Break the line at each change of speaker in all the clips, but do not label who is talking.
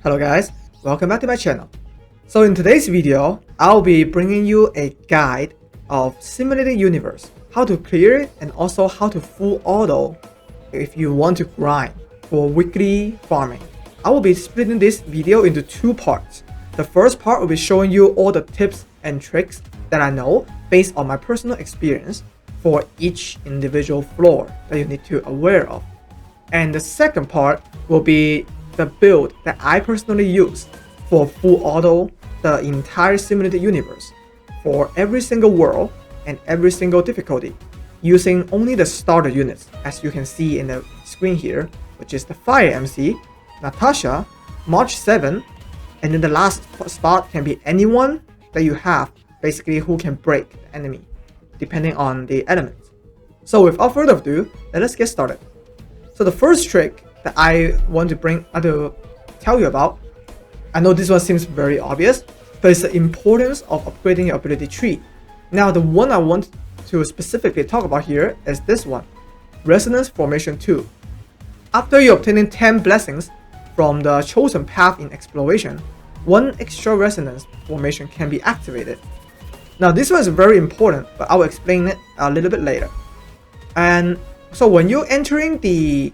Hello guys, welcome back to my channel. So in today's video, I'll be bringing you a guide of Simulated Universe, how to clear it and also how to full auto if you want to grind for weekly farming. I will be splitting this video into two parts. The first part will be showing you all the tips and tricks that I know based on my personal experience for each individual floor that you need to be aware of. And the second part will be the build that I personally use for full auto the entire simulated universe for every single world and every single difficulty using only the starter units, as you can see in the screen here, which is the Fire MC, Natasha, March 7, and then the last spot can be anyone that you have basically who can break the enemy depending on the elements. So without further ado, let us get started. So the first trick that I want to tell you about, I know this one seems very obvious, but it's the importance of upgrading your ability tree. Now the one I want to specifically talk about here is this one, Resonance Formation 2. After you obtaining 10 blessings from the chosen path in exploration, one extra resonance formation can be activated. Now this one is very important, but I'll explain it a little bit later. And so when you're entering the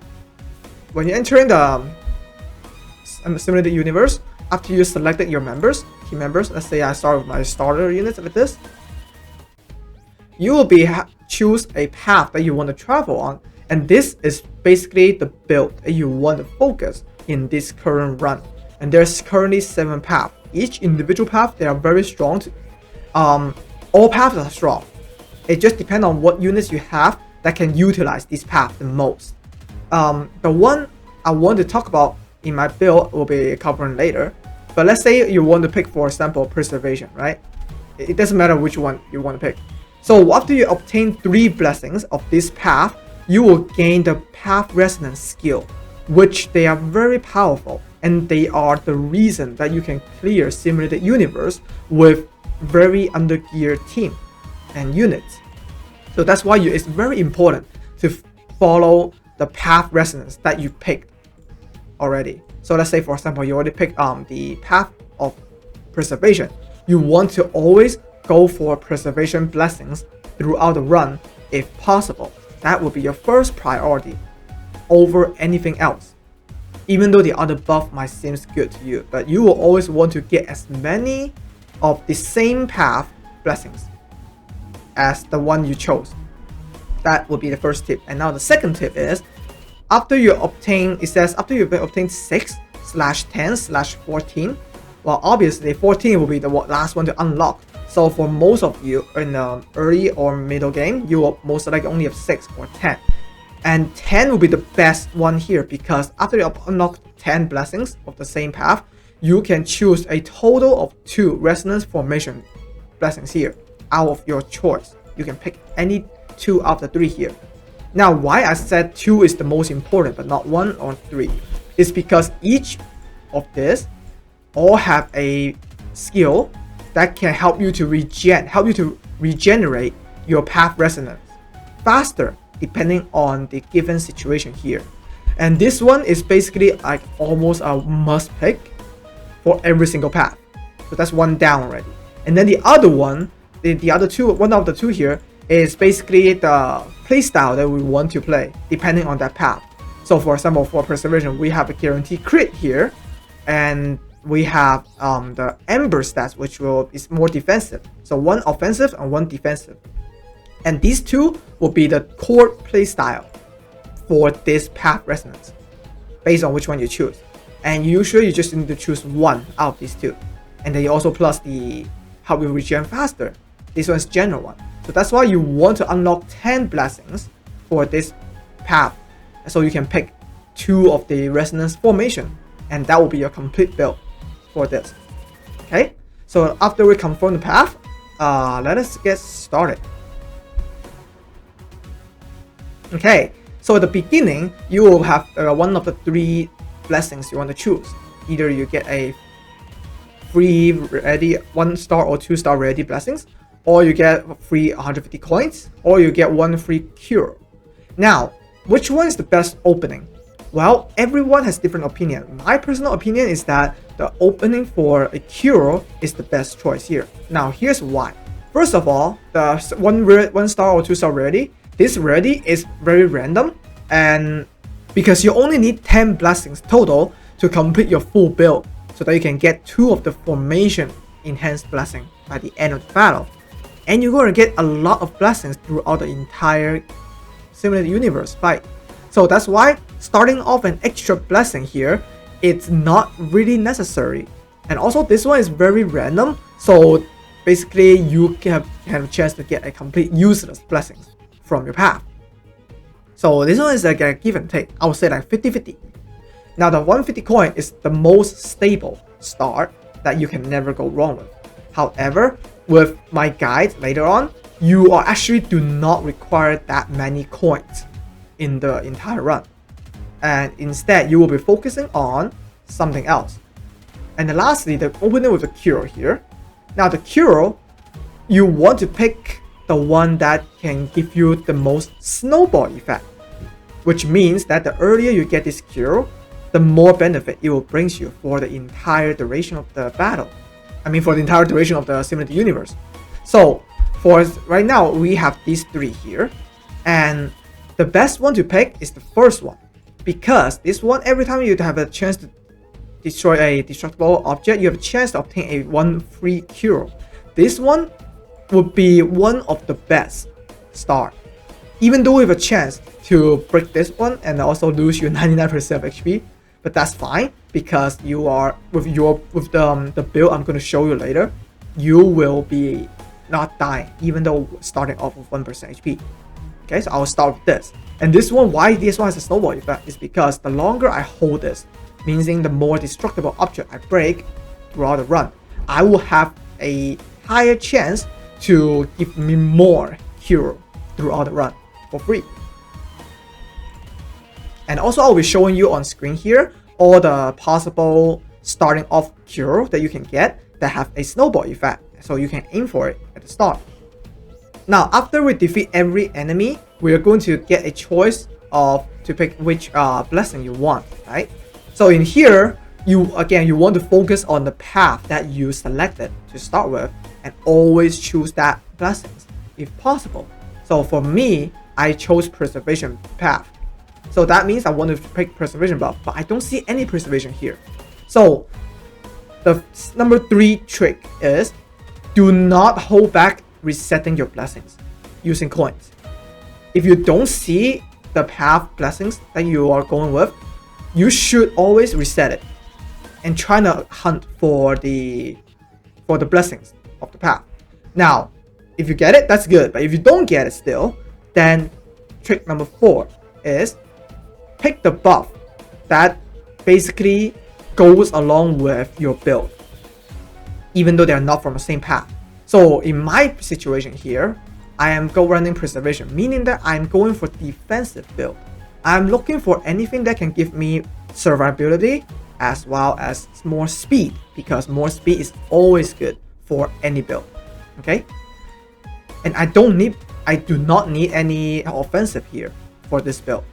simulated universe, after you selected your team members, let's say I start with my starter units like this, you will choose a path that you want to travel on, and this is basically the build that you want to focus in this current run. And there's currently 7 paths. Each individual path, they are very strong. All paths are strong. It just depends on what units you have that can utilize this path the most. The one I want to talk about in my build will be covering later. But let's say you want to pick, for example, Preservation, right? It doesn't matter which one you want to pick. So after you obtain 3 blessings of this path, you will gain the Path Resonance skill, which they are very powerful, and they are the reason that you can clear Simulated Universe with very under-geared team and units. So that's why it's very important to follow the path resonance that you picked already. So let's say, for example, you already picked the path of Preservation. You want to always go for Preservation blessings throughout the run if possible. That will be your first priority over anything else. Even though the other buff might seem good to you, but you will always want to get as many of the same path blessings as the one you chose. That would be the first tip. And now the second tip is, after you obtain 6/10/14, well, obviously 14 will be the last one to unlock. So for most of you in the early or middle game, you will most likely only have 6 or 10. And 10 will be the best one here, because after you unlock 10 blessings of the same path, you can choose a total of 2 Resonance Formation blessings here out of your choice. You can pick any 2 out of the 3 here. Now why I said 2 is the most important but not 1 or 3 is because each of this all have a skill that can help you to regenerate your path resonance faster depending on the given situation here. And this one is basically like almost a must pick for every single path. So that's one down already. And then the other one, one of the 2 here is basically the playstyle that we want to play depending on that path. So for example, for Preservation, we have a guaranteed crit here, and we have the Ember stats, which is more defensive. So 1 offensive and 1 defensive. And these 2 will be the core playstyle for this path resonance based on which one you choose. And usually you just need to choose 1 out of these 2. And then you also plus the help you regen faster. This one is general one. So that's why you want to unlock 10 blessings for this path. So you can pick 2 of the Resonance Formation, and that will be your complete build for this. Okay, so after we confirm the path, let us get started. Okay, so at the beginning, you will have one of the 3 blessings you want to choose. Either you get a free ready 1-star or 2-star ready blessings, or you get free 150 coins, or you get 1 free cure. Now, which one is the best opening Well, everyone has different opinion. My personal opinion is that the opening for a cure is the best choice here. Now, here's why. First of all, the 1 star or 2 star rarity, this rarity is very random, and because you only need 10 blessings total to complete your full build, so that you can get 2 of the formation enhanced blessing by the end of the battle. And you're going to get a lot of blessings throughout the entire simulated universe fight. So that's why starting off an extra blessing here, it's not really necessary. And also this one is very random, so basically you can have a chance to get a complete useless blessings from your path. So this one is like a give and take. I would say like 50-50. Now the 150 coin is the most stable start that you can never go wrong with. However, with my guide later on, you actually do not require that many coins in the entire run. And instead, you will be focusing on something else. And then lastly, the opening with the cure here. Now the cure, you want to pick the one that can give you the most snowball effect. Which means that the earlier you get this cure, the more benefit it will bring you for the entire duration of the battle. I mean for the entire duration of the simulated universe. So for right now, we have these 3 here. And the best one to pick is the first one. Because this one, every time you have a chance to destroy a destructible object, you have a chance to obtain a 1 free cure. This one would be one of the best start. Even though we have a chance to break this one and also lose your 99% of HP, but that's fine because you are with the build I'm going to show you later, you will be not dying even though starting off with 1% HP. Okay, so I'll start with this. And this one, why this one has a snowball effect is because the longer I hold this, meaning the more destructible object I break throughout the run, I will have a higher chance to give me more cure throughout the run for free. And also I'll be showing you on screen here all the possible starting off cure that you can get that have a snowball effect, so you can aim for it at the start. Now after we defeat every enemy, we are going to get a choice to pick which blessing you want, right? So in here, you want to focus on the path that you selected to start with and always choose that blessings if possible. So for me, I chose preservation path. So that means I want to pick preservation buff, but I don't see any preservation here. So the number 3 trick is do not hold back resetting your blessings using coins. If you don't see the path blessings that you are going with, you should always reset it and try to hunt for the blessings of the path. Now, if you get it, that's good. But if you don't get it still, then trick number 4 is pick the buff that basically goes along with your build, even though they are not from the same path. So in my situation here, I am running preservation, meaning that I'm going for defensive build. I'm looking for anything that can give me survivability as well as more speed, because more speed is always good for any build. Okay? And I do not need any offensive here for this build.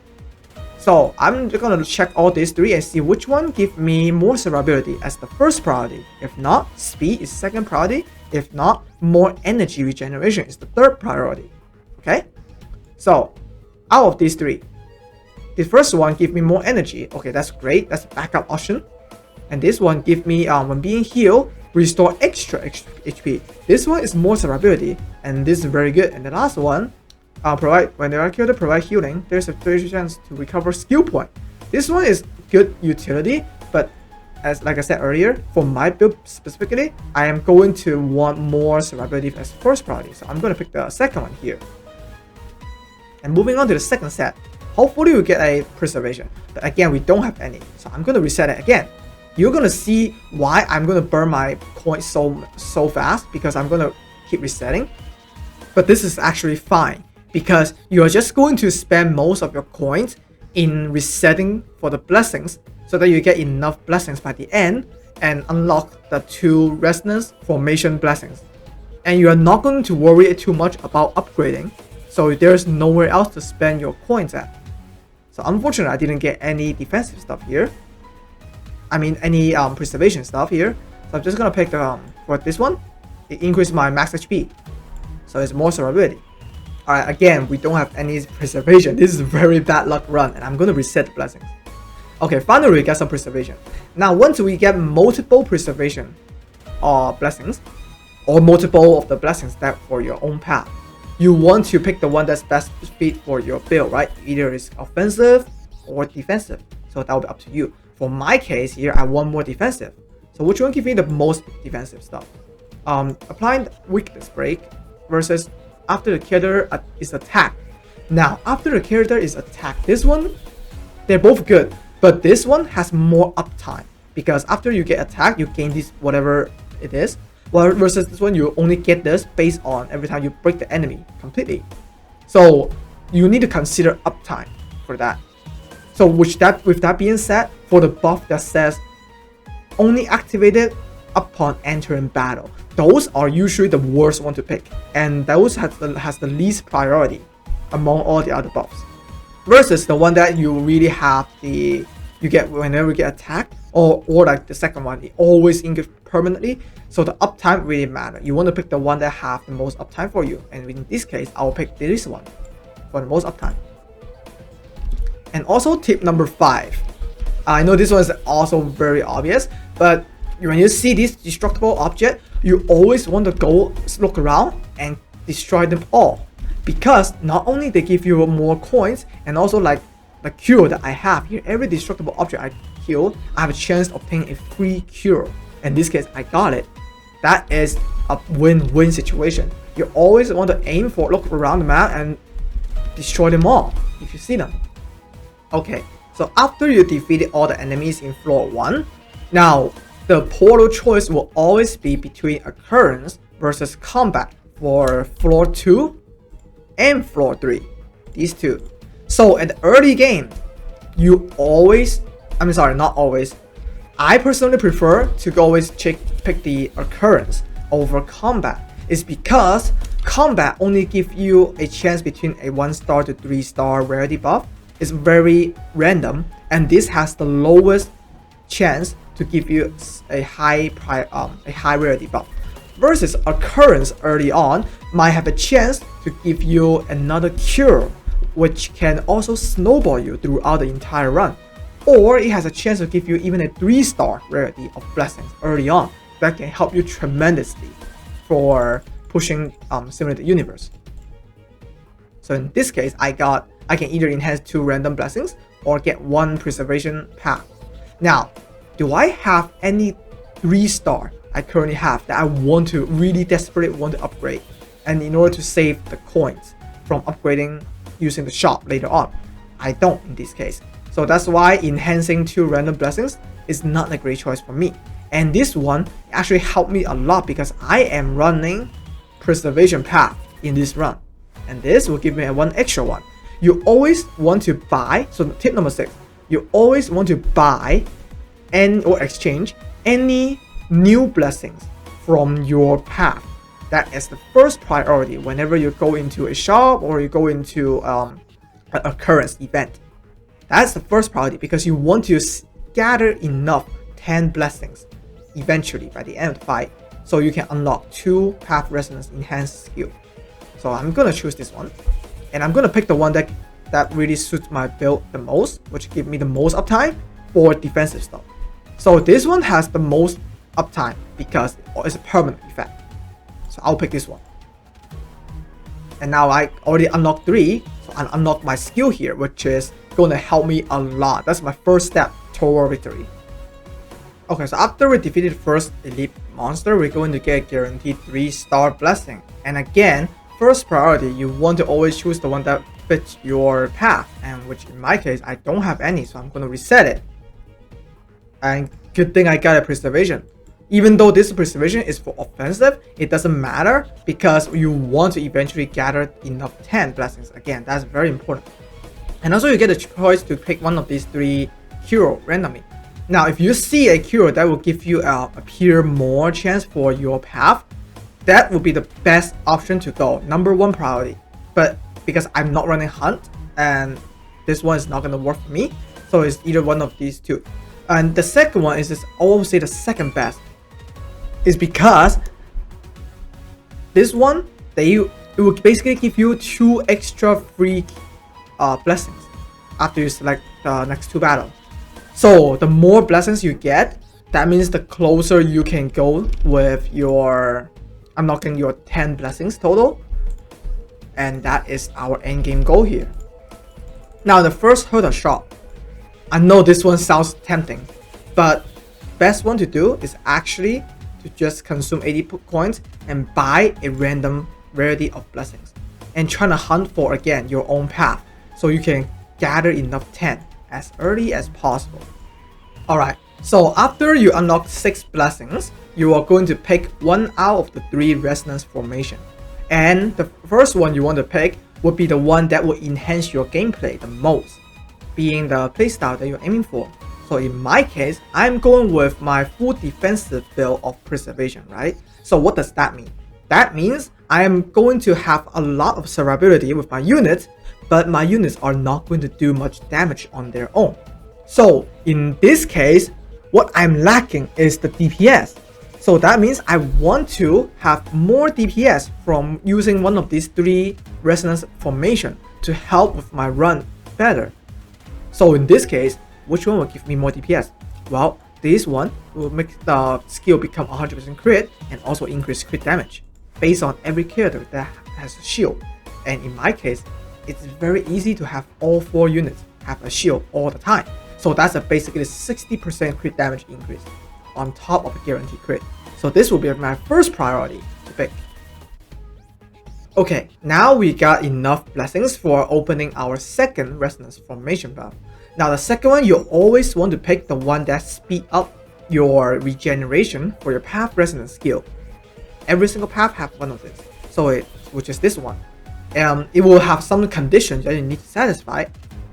So I'm just gonna check all these 3 and see which one give me more survivability as the first priority. If not, speed is second priority. If not, more energy regeneration is the third priority. Okay? So out of these 3, the first one give me more energy. Okay, that's great. That's a backup option. And this one give me when being healed, restore extra HP. This one is more survivability, and this is very good. And the last one, when they are killed to provide healing, there's a 30% chance to recover skill point. This one is good utility, but like I said earlier, for my build specifically, I am going to want more survivability as first priority. So I'm going to pick the second one here. And moving on to the second set, hopefully we get a preservation. But again, we don't have any. So I'm going to reset it again. You're going to see why I'm going to burn my coins so fast, because I'm going to keep resetting. But this is actually fine, because you're just going to spend most of your coins in resetting for the blessings, so that you get enough blessings by the end and unlock the 2 resonance formation blessings. And you are not going to worry too much about upgrading, so there's nowhere else to spend your coins at. So unfortunately, I didn't get any defensive stuff here. I mean, any preservation stuff here. So I'm just gonna pick for this one. It increases my max HP, so it's more survivability. Alright, again, we don't have any preservation. This is a very bad luck run, and I'm gonna reset the blessings. Okay, finally we get some preservation. Now, once we get multiple preservation blessings, or multiple of the blessings that for your own path, you want to pick the one that's best fit for your build, right? Either it's offensive or defensive. So that will be up to you. For my case here, I want more defensive. So which one gives me the most defensive stuff? Applying weakness break versus after the character is attacked. Now, after the character is attacked, this one, they're both good, but this one has more uptime because after you get attacked, you gain this whatever it is. Well, versus this one, you only get this based on every time you break the enemy completely. So you need to consider uptime for that. So with that being said, for the buff that says only activated upon entering battle, those are usually the worst one to pick, and those has the least priority among all the other buffs. Versus the one that you really have you get whenever you get attacked, or like the second one, it always increases permanently. So the uptime really matters. You want to pick the one that have the most uptime for you, and in this case, I'll pick this one for the most uptime. And also tip number 5. I know this one is also very obvious, but when you see this destructible object, you always want to go look around and destroy them all, because not only they give you more coins, and also like the cure that I have here, every destructible object I kill, I have a chance of obtaining a free cure. In this case, I got it. That is a win-win situation. You always want to aim for, look around the map and destroy them all if you see them. Okay, so after you defeated all the enemies in floor 1, now the portal choice will always be between Occurrence versus Combat for floor 2 and floor 3. These two. So at the early game, you always, not always, I personally prefer to always pick the Occurrence over Combat. It's because Combat only gives you a chance between a 1-star to 3-star rarity buff. It's very random, and this has the lowest chance to give you a high rarity buff. Versus Occurrence early on might have a chance to give you another cure, which can also snowball you throughout the entire run. Or it has a chance to give you even a 3-star rarity of blessings early on that can help you tremendously for pushing Simulated Universe. So in this case, I can either enhance 2 random blessings or get 1 preservation path. Now, do I have any 3-star I currently have that I want to really desperately want to upgrade, and in order to save the coins from upgrading using the shop later on? I don't in this case. So that's why enhancing 2 random blessings is not a great choice for me. And this one actually helped me a lot because I am running preservation path in this run, and this will give me a 1 extra one. You always want to buy, so tip number 6, you always want to buy or exchange any new blessings from your path. That is the first priority whenever you go into a shop or you go into an Occurrence event. That's the first priority because you want to gather enough 10 blessings eventually by the end of the fight, so you can unlock 2 path resonance enhanced skill. So I'm gonna choose this one, and I'm gonna pick the one that really suits my build the most, which give me the most uptime for defensive stuff. So this one has the most uptime because it's a permanent effect. So I'll pick this one. And now I already unlocked 3, so I unlocked my skill here, which is gonna help me a lot. That's my first step toward victory. Okay, so after we defeated the first elite monster, we're going to get a guaranteed 3-star blessing. And again, first priority, you want to always choose the one that fits your path, and which in my case, I don't have any, so I'm gonna reset it. And good thing I got a preservation. Even though this preservation is for offensive, it doesn't matter because you want to eventually gather enough 10 blessings. Again, that's very important. And also you get a choice to pick one of these 3 cure randomly. Now, if you see a cure that will give you appear more chance for your path, that would be the best option to go. Number 1 priority. But because I'm not running hunt, and this one is not gonna work for me. So it's either one of these two. And the second one is I always say the second best is because this one it will basically give you 2 extra free blessings after you select the next 2 battles. So the more blessings you get, that means the closer you can go with your unlocking your 10 blessings total. And that is our end game goal here. Now the first Herta shop, I know this one sounds tempting, but best one to do is actually to just consume 80 coins and buy a random rarity of blessings and trying to hunt for again your own path so you can gather enough 10 as early as possible. Alright, so after you unlock 6 blessings, you are going to pick 1 out of the 3 resonance formation. And the first one you want to pick would be the one that will enhance your gameplay the most, being the playstyle that you're aiming for. So in my case, I'm going with my full defensive build of preservation, right? So what does that mean? That means I am going to have a lot of survivability with my units, but my units are not going to do much damage on their own. So in this case, what I'm lacking is the DPS. So that means I want to have more DPS from using one of these 3 resonance formation to help with my run better. So in this case, which one will give me more DPS? Well, this one will make the skill become 100% crit and also increase crit damage based on every character that has a shield. And in my case, it's very easy to have all 4 units have a shield all the time. So that's basically a 60% crit damage increase on top of a guaranteed crit. So this will be my first priority to pick. Okay, now we got enough blessings for opening our second resonance formation buff. Now the second one, you always want to pick the one that speed up your regeneration for your path resonance skill. Every single path have one of this, so which is this one. It will have some conditions that you need to satisfy,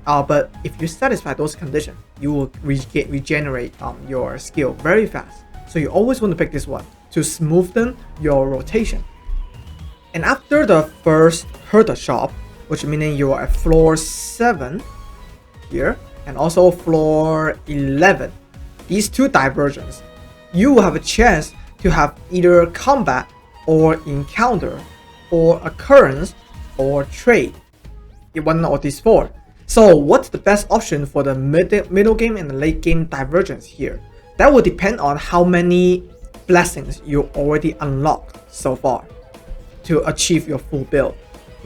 but if you satisfy those conditions, you will regenerate your skill very fast. So you always want to pick this one to smoothen your rotation. And after the first Herta shop, which meaning you are at floor 7 here, and also floor 11, these 2 divergence, you will have a chance to have either combat or encounter or occurrence or trade, one of these 4. So what's the best option for the middle game and the late game divergence here? That will depend on how many blessings you already unlocked so far to achieve your full build.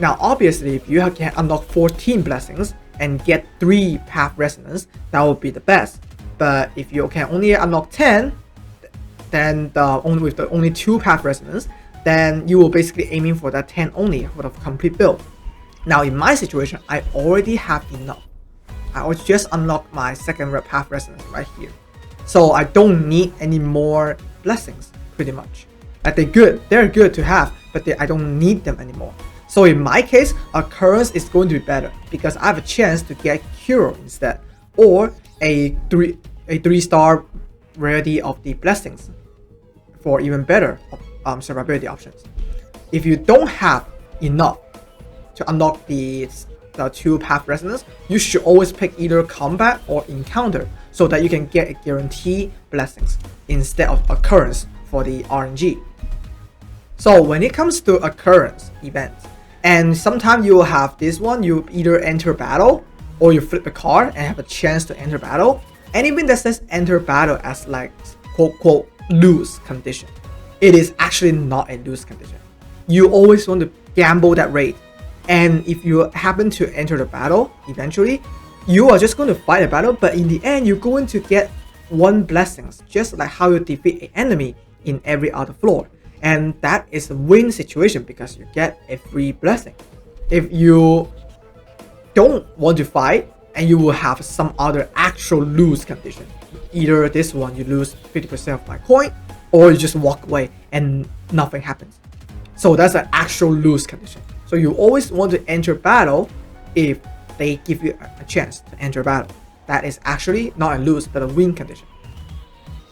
Now obviously if you can unlock 14 blessings and get 3 path resonance, that would be the best. But if you can only unlock 10, then with the only 2 path resonance, then you will basically aiming for that 10 only for the complete build. Now in my situation, I already have enough. I will just unlock my second path resonance right here. So I don't need any more blessings pretty much. They're good to have, but I don't need them anymore. So in my case, Occurrence is going to be better because I have a chance to get Cure instead, or a 3-star rarity of the blessings for even better survivability options. If you don't have enough to unlock the 2 path resonance, you should always pick either combat or encounter so that you can get a guaranteed blessings instead of Occurrence for the RNG. So when it comes to Occurrence events, and sometimes you will have this one, you either enter battle or you flip a card and have a chance to enter battle. And even that says enter battle as like quote lose condition, it is actually not a lose condition. You always want to gamble that rate, and if you happen to enter the battle eventually, you are just going to fight a battle, but in the end you're going to get 1 blessings, just like how you defeat an enemy in every other floor. And that is a win situation because you get a free blessing. If you don't want to fight, and you will have some other actual lose condition, either this one you lose 50% of my coin, or you just walk away and nothing happens. So that's an actual lose condition. So you always want to enter battle if they give you a chance to enter battle. That is actually not a lose but a win condition.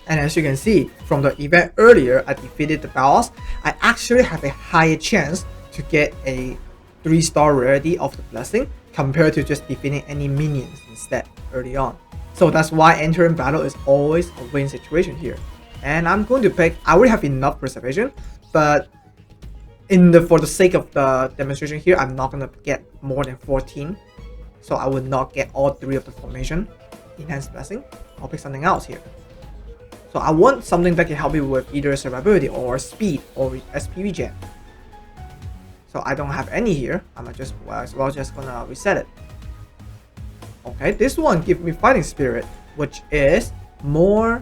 And as you can see from the event earlier, I defeated the boss. I actually have a higher chance to get a 3-star rarity of the blessing compared to just defeating any minions instead early on. So that's why entering battle is always a win situation here. And I'm going to pick, I already have enough preservation, but for the sake of the demonstration here, I'm not gonna get more than 14. So I will not get all 3 of the formation enhanced blessing. I'll pick something else here. So I want something that can help me with either survivability or speed or SP regen. So I don't have any here. I'm just gonna reset it. Okay, this one gives me fighting spirit, which is more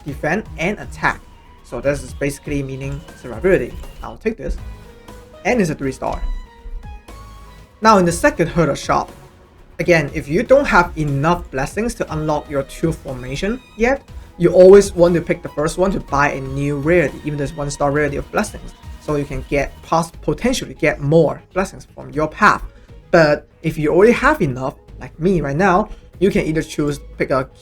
defense and attack. So this is basically meaning survivability. I'll take this. And it's a 3-star. Now in the second Herta shop, again, if you don't have enough blessings to unlock your 2 formation yet, you always want to pick the first one to buy a new rarity, even there's 1-star rarity of blessings. So you can potentially get more blessings from your path. But if you already have enough, like me right now, you can either choose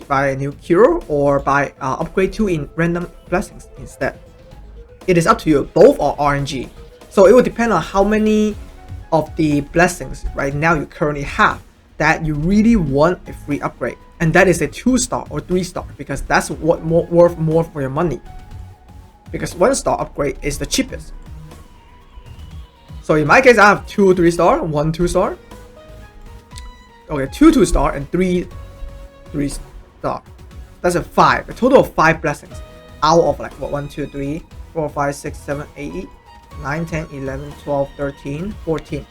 buy a new cure or buy upgrade 2 in random blessings instead. It is up to you. Both are RNG. So it will depend on how many of the blessings right now you currently have that you really want a free upgrade. And that is a 2-star or 3-star because that's what worth more for your money. Because 1-star upgrade is the cheapest. So in my case, I have 2 3-star, 1 2-star. Okay, 2 2-star and 3 3-star. That's a 5. A total of 5 blessings out of like what 1 2 3 4 5 6 7 8 9 10 11 12 13 14.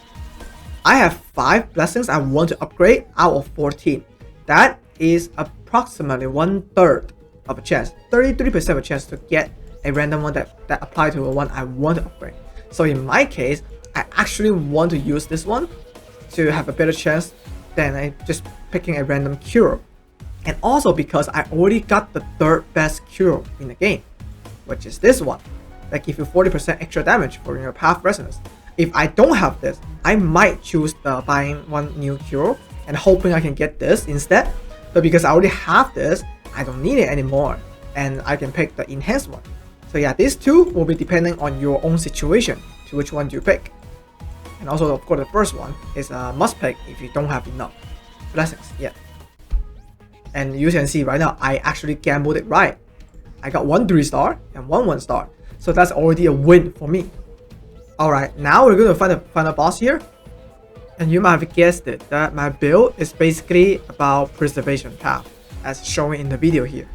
I have 5 blessings I want to upgrade out of 14. That is approximately 1/3 of a chance, 33% of a chance to get a random one that apply to a one I want to upgrade. So in my case, I actually want to use this one to have a better chance than just picking a random cure. And also because I already got the 3rd best cure in the game, which is this one that gives you 40% extra damage for your path resonance. If I don't have this, I might choose the buying one new cure and hoping I can get this instead. But because I already have this, I don't need it anymore, and I can pick the enhanced one. So yeah, these 2 will be depending on your own situation to which one do you pick. And also, of course, the first one is a must pick if you don't have enough blessings yet. And you can see right now, I actually gambled it right. I got 1 3-star and 1 1-star. So that's already a win for me. Alright, now we're going to find a final boss here. And you might have guessed it, that my build is basically about preservation path, as shown in the video here.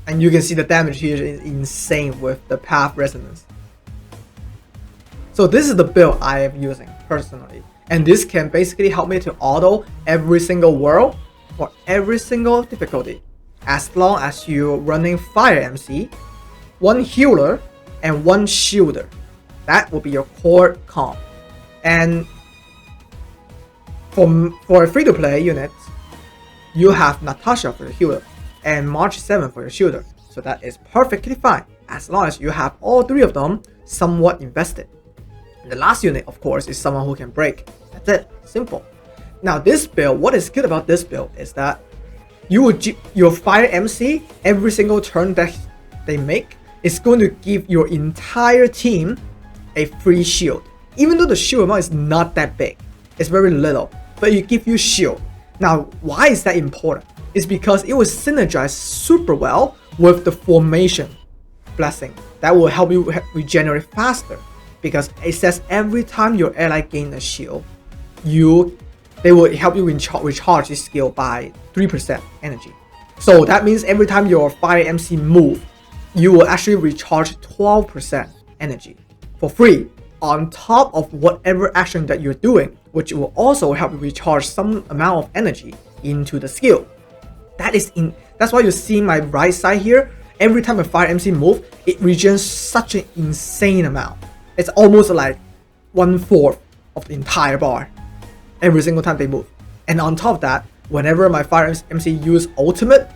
And you can see the damage here is insane with the path resonance. So this is the build I am using personally. And this can basically help me to auto every single world for every single difficulty. As long as you're running Fire MC, 1 healer, and 1 shielder. That will be your core comp. And for a free-to-play unit, you have Natasha for your healer and March 7 for your shielder. So that is perfectly fine as long as you have all 3 of them somewhat invested. And the last unit, of course, is someone who can break. That's it. Simple. Now this build, what is good about this build is that your Fire MC, every single turn that they make, is going to give your entire team a free shield. Even though the shield amount is not that big, it's very little, but it gives you shield. Now, why is that important? It's because it will synergize super well with the formation blessing. That will help you regenerate faster, because it says every time your ally gain a shield, they will help you recharge this skill by 3% energy. So that means every time your Fire MC move, you will actually recharge 12% energy for free on top of whatever action that you're doing, which will also help you recharge some amount of energy into the skill. That's why you see my right side here. Every time a Fire MC move, it regens such an insane amount. It's almost like 1/4 of the entire bar every single time they move. And on top of that, whenever my Fire MC use ultimate,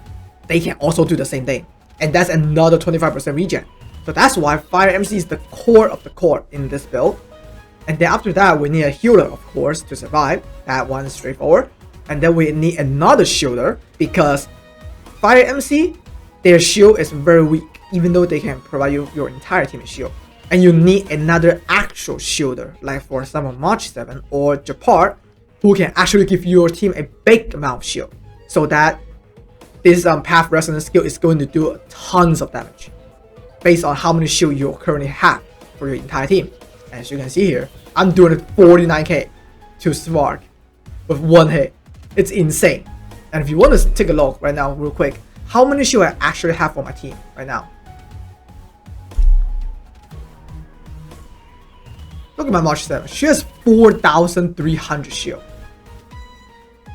they can also do the same thing. And that's another 25% regen. So that's why Fire MC is the core of the core in this build. And then after that, we need a healer, of course, to survive. That one is straightforward. And then we need another shielder, because Fire MC, their shield is very weak, even though they can provide you your entire team shield. And you need another actual shielder, like for example March 7 or Japart, who can actually give your team a big amount of shield, so that this path resonance skill is going to do tons of damage based on how many shield you currently have for your entire team. As you can see here, I'm doing 49k to Spark with one hit. It's insane. And if you want to take a look right now real quick, how many shield I actually have for my team right now. Look at my March 7. She has 4,300 shield.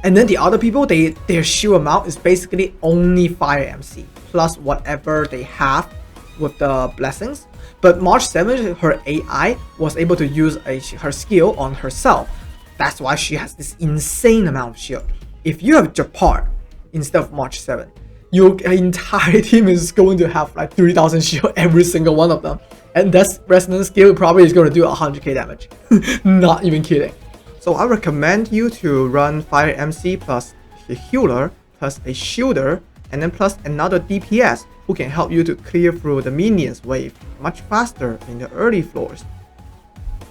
And then the other people, their shield amount is basically only Fire MC plus whatever they have with the blessings. But March 7, her AI was able to use her skill on herself. That's why she has this insane amount of shield. If you have Japar instead of March 7, your entire team is going to have like 3,000 shield, every single one of them. And that resonance skill probably is going to do 100k damage. Not even kidding. So I recommend you to run Fire MC plus a healer plus a shielder, and then plus another DPS who can help you to clear through the minions wave much faster in the early floors.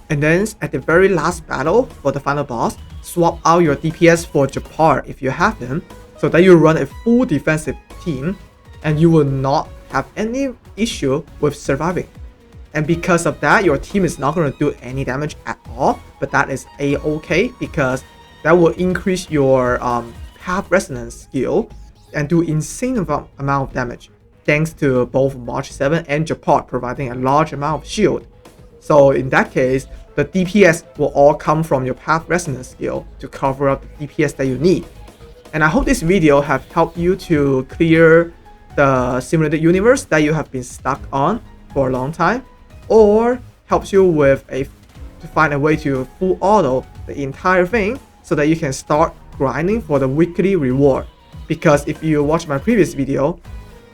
And then at the very last battle for the final boss, swap out your DPS for Japar if you have him, so that you run a full defensive team and you will not have any issue with surviving. And because of that, your team is not going to do any damage at all, but that is a-okay, because that will increase your path resonance skill and do insane amount of damage, thanks to both March 7 and Japar providing a large amount of shield. So in that case, the DPS will all come from your path resonance skill to cover up the DPS that you need. And I hope this video have helped you to clear the simulated universe that you have been stuck on for a long time, or helps you with to find a way to full auto the entire thing so that you can start grinding for the weekly reward. Because if you watch my previous video,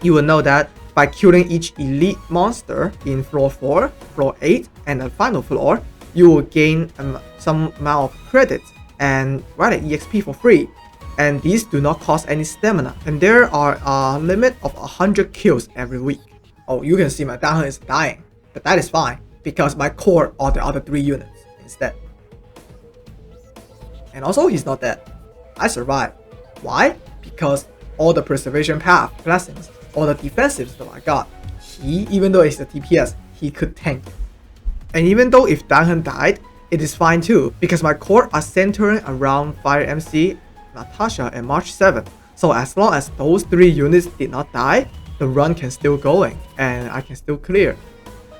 you will know that by killing each elite monster in floor 4, floor 8, and the final floor, you will gain some amount of credits and an EXP for free. And these do not cost any stamina. And there are a limit of 100 kills every week. Oh, you can see my downhill is dying. But that is fine, because my core are the other 3 units instead. And also, he's not dead. I survived. Why? Because all the preservation path blessings, all the defensives that I got, even though it's the DPS, he could tank. And even though if Danhan died, it is fine too, because my core are centering around Fire MC, Natasha, and March 7. So as long as those 3 units did not die, the run can still going, and I can still clear.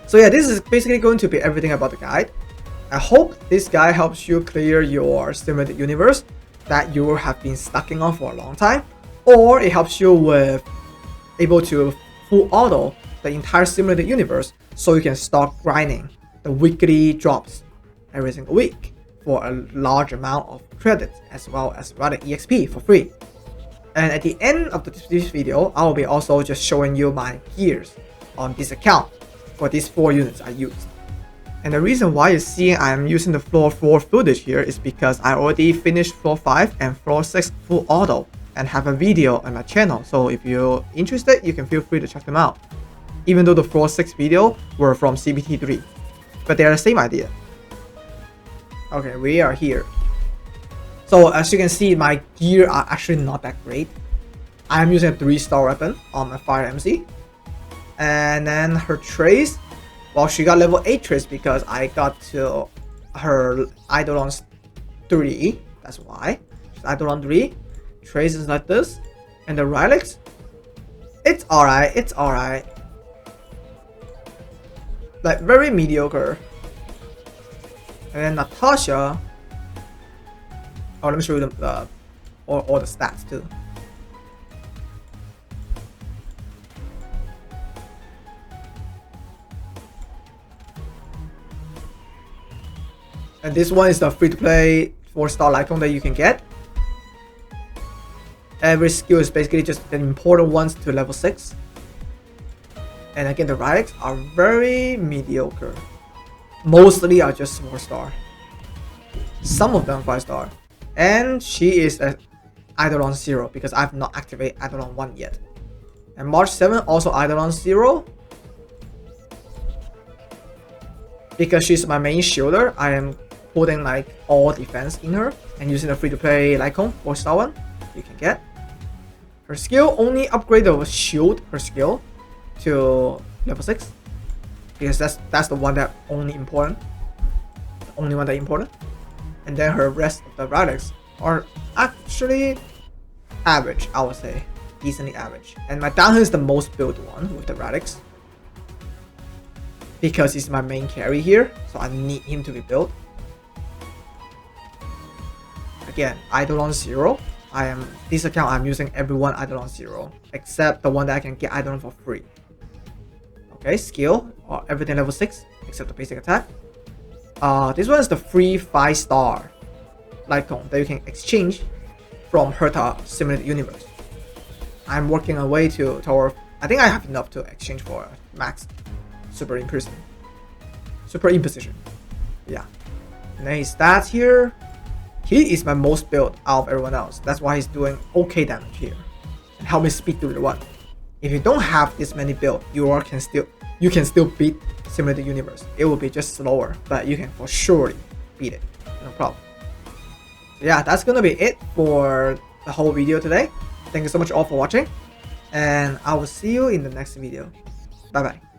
So yeah, this is basically going to be everything about the guide. I hope this guide helps you clear your simulated universe that you have been stuck on for a long time, or it helps you with able to full auto the entire simulated universe so you can start grinding the weekly drops every single week for a large amount of credits, as well as rather EXP for free. And at the end of this video, I will be also just showing you my gears on this account for these 4 units I used. And the reason why you see I'm using the floor 4 footage here is because I already finished floor 5 and floor 6 full auto and have a video on my channel. So if you're interested, you can feel free to check them out. Even though the floor 6 video were from CBT3, but they are the same idea. Okay, we are here. So as you can see, my gear are actually not that great. I'm using a 3-star weapon on my Fire MC. And then her trace, well, she got level 8 trace because I got to her Eidolon 3. That's why. She's Eidolon 3. Trace is like this. And the relics, it's alright. It's alright. Like, very mediocre. And then Natasha. Oh, let me show you all the stats too. And this one is the free-to-play 4-star Lycon that you can get. Every skill is basically just the important ones to level 6. And again, the relics are very mediocre. Mostly are just 4-star. Some of them 5-star. And she is at Eidolon 0 because I've not activated Eidolon 1 yet. And March 7 also Eidolon 0. Because she's my main shielder, I am putting like all defense in her and using the free-to-play Lycon for star 1, you can get. Her skill only upgrade the shield, her skill, to level 6. Because that's the one that only important. The only one that important. And then her rest of the relics are actually average, I would say. Decently average. And my downhill is the most built one with the relics. Because he's my main carry here, so I need him to be built. Again, Eidolon 0. This account I'm using everyone Eidolon 0, except the one that I can get Eidolon for free. Okay, skill, everything level 6, except the basic attack. This one is the free 5-star Lycon that you can exchange from Herta Simulated Universe. I'm working a way toward. I think I have enough to exchange for max Super Imposition. Yeah. And then his stats here. He is my most built out of everyone else. That's why he's doing okay damage here. And help me speed through the one. If you don't have this many build, you can still beat Simulated Universe. It will be just slower, but you can for sure beat it. No problem. So yeah, that's gonna be it for the whole video today. Thank you so much all for watching, and I will see you in the next video. Bye bye.